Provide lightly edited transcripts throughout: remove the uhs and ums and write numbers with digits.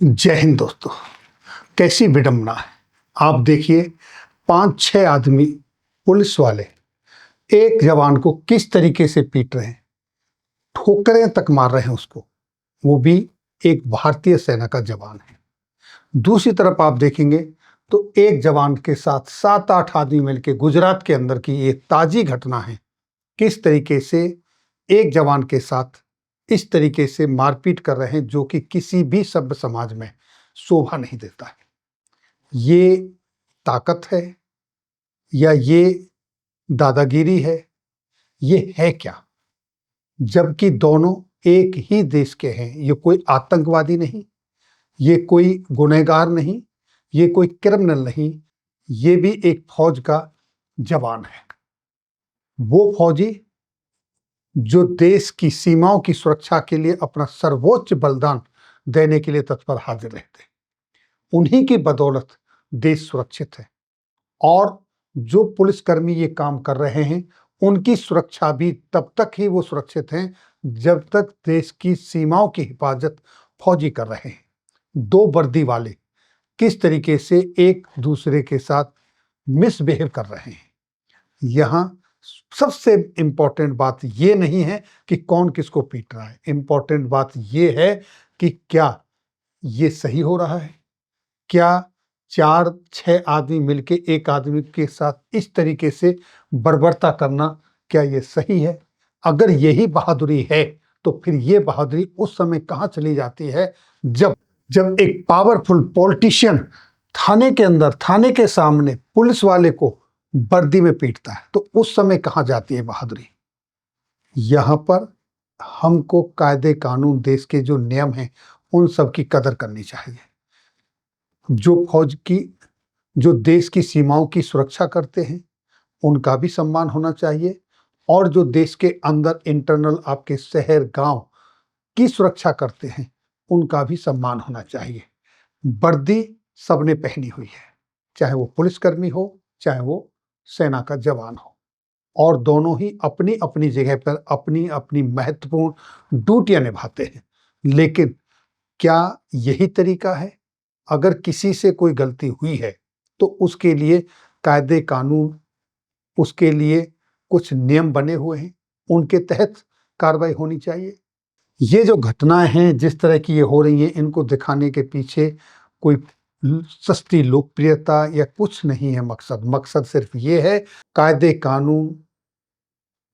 जय हिंद दोस्तों। कैसी विडंबना है। आप देखिए 5-6 आदमी पुलिस वाले एक जवान को किस तरीके से पीट रहे हैं, ठोकरें तक मार रहे हैं उसको, वो भी एक भारतीय सेना का जवान है। दूसरी तरफ आप देखेंगे तो एक जवान के साथ 7-8 आदमी मिलकर गुजरात के अंदर की एक ताजी घटना है, किस तरीके से एक जवान के साथ इस तरीके से मारपीट कर रहे हैं, जो कि किसी भी सभ्य समाज में शोभा नहीं देता है। ये ताकत है या ये दादागिरी है, ये है क्या? जबकि दोनों एक ही देश के हैं। ये कोई आतंकवादी नहीं, ये कोई गुनहगार नहीं, ये कोई क्रिमिनल नहीं, ये भी एक फौज का जवान है। वो फौजी जो देश की सीमाओं की सुरक्षा के लिए अपना सर्वोच्च बलिदान देने के लिए तत्पर हाजिर रहते, उन्हीं की बदौलत देश सुरक्षित है। और जो पुलिसकर्मी ये काम कर रहे हैं, उनकी सुरक्षा भी तब तक ही वो सुरक्षित हैं जब तक देश की सीमाओं की हिफाजत फौजी कर रहे हैं। दो वर्दी वाले किस तरीके से एक दूसरे के साथ मिसबिहेव कर रहे हैं। यहाँ सबसे इंपॉर्टेंट बात ये नहीं है कि कौन किसको पीट रहा है, इंपॉर्टेंट बात ये है कि क्या ये सही हो रहा है। क्या 4-6 आदमी मिलके एक आदमी के साथ इस तरीके से बर्बरता करना, क्या ये सही है? अगर यही बहादुरी है तो फिर ये बहादुरी उस समय कहाँ चली जाती है जब एक पावरफुल पॉलिटिशियन थाने के अंदर, थाने के सामने पुलिस वाले को वर्दी में पीटता है, तो उस समय कहाँ जाती है बहादुरी? यहाँ पर हमको कायदे कानून, देश के जो नियम हैं, उन सब की कदर करनी चाहिए। जो फौज की, जो देश की सीमाओं की सुरक्षा करते हैं, उनका भी सम्मान होना चाहिए। और जो देश के अंदर इंटरनल आपके शहर गांव की सुरक्षा करते हैं, उनका भी सम्मान होना चाहिए। वर्दी सबने पहनी हुई है, चाहे वो पुलिसकर्मी हो, चाहे वो सेना का जवान हो, और दोनों ही अपनी अपनी जगह पर अपनी अपनी महत्वपूर्ण ड्यूटियां निभाते हैं। लेकिन क्या यही तरीका है? अगर किसी से कोई गलती हुई है तो उसके लिए कायदे कानून, उसके लिए कुछ नियम बने हुए हैं, उनके तहत कार्रवाई होनी चाहिए। ये जो घटनाएं हैं जिस तरह की ये हो रही हैं, इनको दिखाने के पीछे कोई सस्ती लोकप्रियता या कुछ नहीं है। मकसद सिर्फ ये है, कायदे कानून,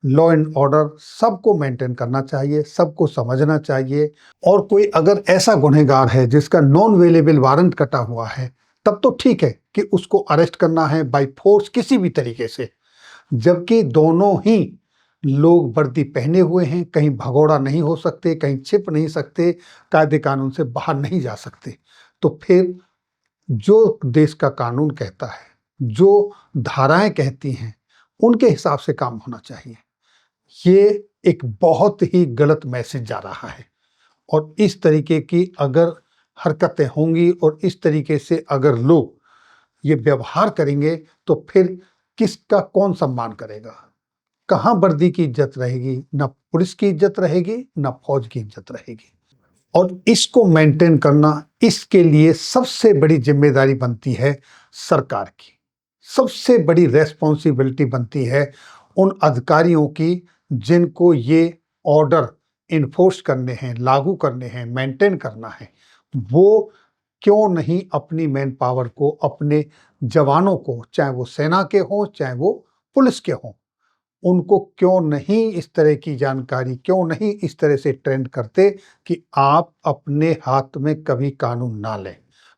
लॉ एंड ऑर्डर सबको मेंटेन करना चाहिए, सबको समझना चाहिए। और कोई अगर ऐसा गुनहगार है जिसका नॉन अवेलेबल वारंट कटा हुआ है, तब तो ठीक है कि उसको अरेस्ट करना है बाय फोर्स किसी भी तरीके से। जबकि दोनों ही लोग वर्दी पहने हुए हैं, कहीं भगौड़ा नहीं हो सकते, कहीं छिप नहीं सकते, कायदे कानून से बाहर नहीं जा सकते। तो फिर जो देश का कानून कहता है, जो धाराएं कहती हैं, उनके हिसाब से काम होना चाहिए। ये एक बहुत ही गलत मैसेज जा रहा है। और इस तरीके की अगर हरकतें होंगी और इस तरीके से अगर लोग ये व्यवहार करेंगे, तो फिर किसका कौन सम्मान करेगा? कहाँ वर्दी की इज्जत रहेगी? ना पुलिस की इज्जत रहेगी, ना फौज की इज्जत रहेगी। और इसको मेंटेन करना, इसके लिए सबसे बड़ी जिम्मेदारी बनती है सरकार की। सबसे बड़ी रेस्पॉन्सिबिलिटी बनती है उन अधिकारियों की जिनको ये ऑर्डर इन्फोर्स करने हैं, लागू करने हैं, मेंटेन करना है। वो क्यों नहीं अपनी मैन पावर को, अपने जवानों को, चाहे वो सेना के हों, चाहे वो पुलिस के हों, उनको क्यों नहीं इस तरह की जानकारी, क्यों नहीं इस तरह से ट्रेंड करते कि आप अपने हाथ में कभी कानून ना लें।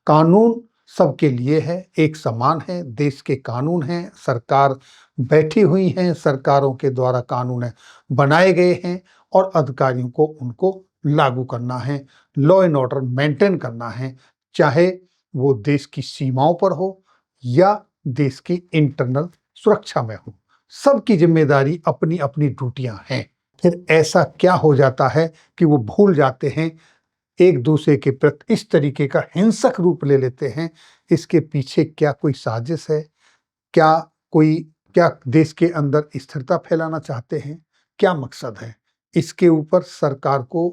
कानून सबके लिए है, एक समान है, देश के कानून हैं, सरकार बैठी हुई हैं, सरकारों के द्वारा कानून बनाए गए हैं और अधिकारियों को उनको लागू करना है, लॉ एंड ऑर्डर मेंटेन करना है, चाहे वो देश की सीमाओं पर हो या देश की इंटरनल सुरक्षा में हो। सबकी जिम्मेदारी अपनी अपनी ड्यूटियां हैं। फिर ऐसा क्या हो जाता है कि वो भूल जाते हैं, एक दूसरे के प्रति इस तरीके का हिंसक रूप ले लेते हैं। इसके पीछे क्या कोई साजिश है? क्या देश के अंदर स्थिरता फैलाना चाहते हैं? क्या मकसद है? इसके ऊपर सरकार को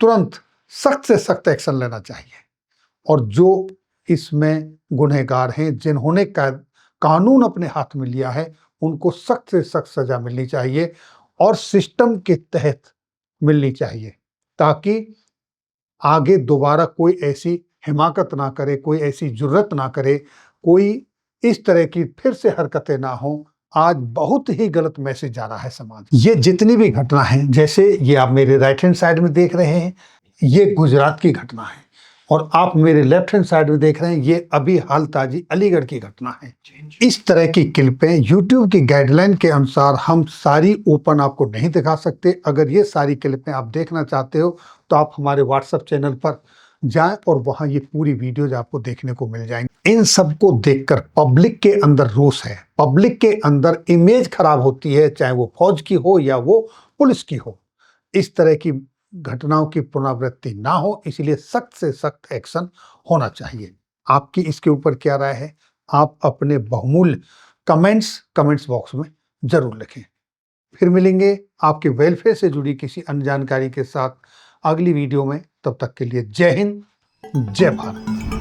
तुरंत सख्त से सख्त एक्शन लेना चाहिए। और जो इसमें गुनहगार हैं, जिन्होंने कानून अपने हाथ में लिया है, उनको सख्त से सख्त सजा मिलनी चाहिए और सिस्टम के तहत मिलनी चाहिए, ताकि आगे दोबारा कोई ऐसी हिमाकत ना करे, कोई ऐसी जुर्रत ना करे, कोई इस तरह की फिर से हरकतें ना हो। आज बहुत ही गलत मैसेज जा रहा है समाज। ये जितनी भी घटना है, जैसे ये आप मेरे राइट हैंड साइड में देख रहे हैं, ये गुजरात की घटना है, और आप मेरे लेफ्ट हैंड साइड में देख रहे हैं, ये अभी हाल ताजी अलीगढ़ की घटना है। इस तरह की क्लिपें यूट्यूब की गाइडलाइन के अनुसार हम सारी ओपन आपको नहीं दिखा सकते। अगर ये सारी क्लिपें आप देखना चाहते हो तो आप हमारे व्हाट्सएप चैनल पर जाएं और वहां ये पूरी वीडियोज आपको देखने को मिल जाएंगी। इन सबको देखकर पब्लिक के अंदर रोष है, पब्लिक के अंदर इमेज खराब होती है, चाहे वो फौज की हो या वो पुलिस की हो। इस तरह की घटनाओं की पुनरावृत्ति ना हो, इसलिए सख्त से सख्त एक्शन होना चाहिए। आपकी इसके ऊपर क्या राय है? आप अपने बहुमूल्य कमेंट्स बॉक्स में जरूर लिखें। फिर मिलेंगे आपके वेलफेयर से जुड़ी किसी अन्य जानकारी के साथ अगली वीडियो में। तब तक के लिए जय हिंद, जय भारत।